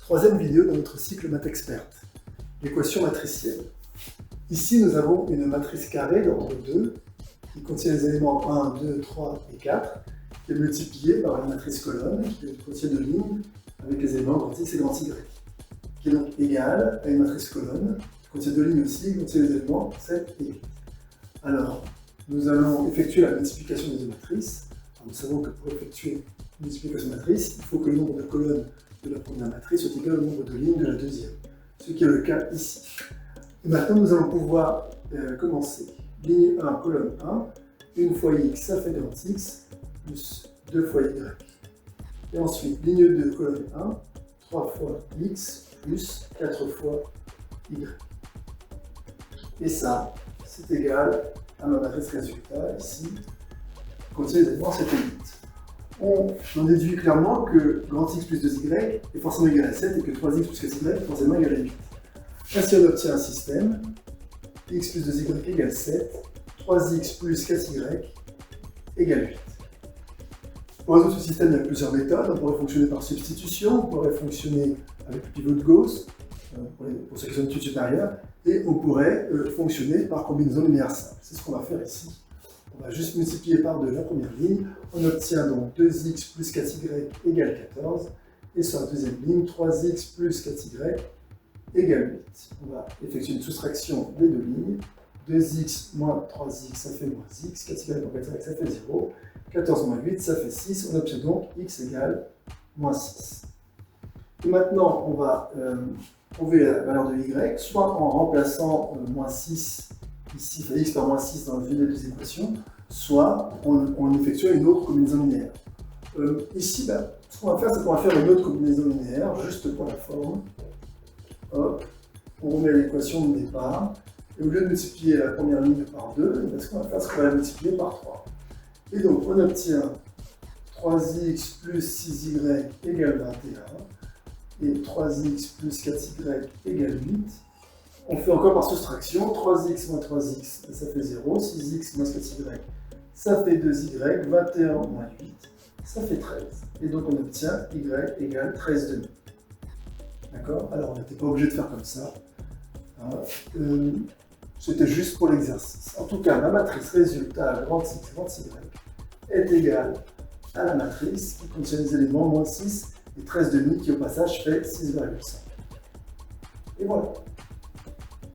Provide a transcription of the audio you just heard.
Troisième vidéo dans notre cycle MathExpert, l'équation matricielle. Ici, nous avons une matrice carrée d'ordre 2 qui contient les éléments 1, 2, 3 et 4, qui est multipliée par une matrice colonne qui contient deux lignes avec les éléments grand X et grand Y, qui est donc égale à une matrice colonne qui contient deux lignes aussi, qui contient les éléments 7 et 8. Alors, nous allons effectuer la multiplication des deux matrices. Alors, nous savons que pour effectuer une multiplication de matrice, il faut que le nombre de colonnes de la première matrice soit égal au nombre de lignes de la deuxième, ce qui est le cas ici. Et maintenant, nous allons pouvoir commencer. Ligne 1, colonne 1, 1 fois x, ça fait grand X, plus 2 fois y. Et ensuite, ligne 2, colonne 1, 3 fois x, plus 4 fois y. Et ça, c'est égal à ma matrice résultat, ici, qui contient les éléments 7 et 8. On en déduit clairement que grand X plus 2y est forcément égal à 7 et que 3x plus 4y est forcément égal à 8. Ainsi, on obtient un système x plus 2y égale 7, 3x plus 4y égale 8. Pour résoudre ce système, il y a plusieurs méthodes. On pourrait fonctionner par substitution, on pourrait fonctionner avec le pivot de Gauss, pour ceux qui sont d'études supérieures, et on pourrait fonctionner par combinaison linéaire simple. C'est ce qu'on va faire ici. On va juste multiplier par 2 la première ligne. On obtient donc 2x plus 4y égale 14. Et sur la deuxième ligne, 3x plus 4y égale 8. On va effectuer une soustraction des deux lignes. 2x moins 3x, ça fait moins x. 4y moins 4y, ça fait 0. 14 moins 8, ça fait 6. On obtient donc x égale moins 6. Et maintenant, on va trouver la valeur de y, soit en remplaçant moins 6 ici, il x par moins 6 dans le vide des deux équations, soit en effectuant une autre combinaison linéaire. Ici, ce qu'on va faire, c'est qu'on va faire une autre combinaison linéaire, juste pour la forme. Hop, on remet l'équation de départ, et au lieu de multiplier la première ligne par 2, ce qu'on va faire, c'est qu'on va la multiplier par 3. Et donc, on obtient 3x plus 6y égale 21, et 3x plus 4y égale 8. On fait encore par soustraction, 3x moins 3x, ça fait 0, 6x moins 4y, ça fait 2y, 21 moins 8, ça fait 13. Et donc on obtient y égale 13 demi. D'accord? Alors on n'était pas obligé de faire comme ça. C'était juste pour l'exercice. En tout cas, la matrice résultat grand X, grand y est égale à la matrice qui contient les éléments moins 6 et 13 demi qui au passage fait 6,5. Et voilà.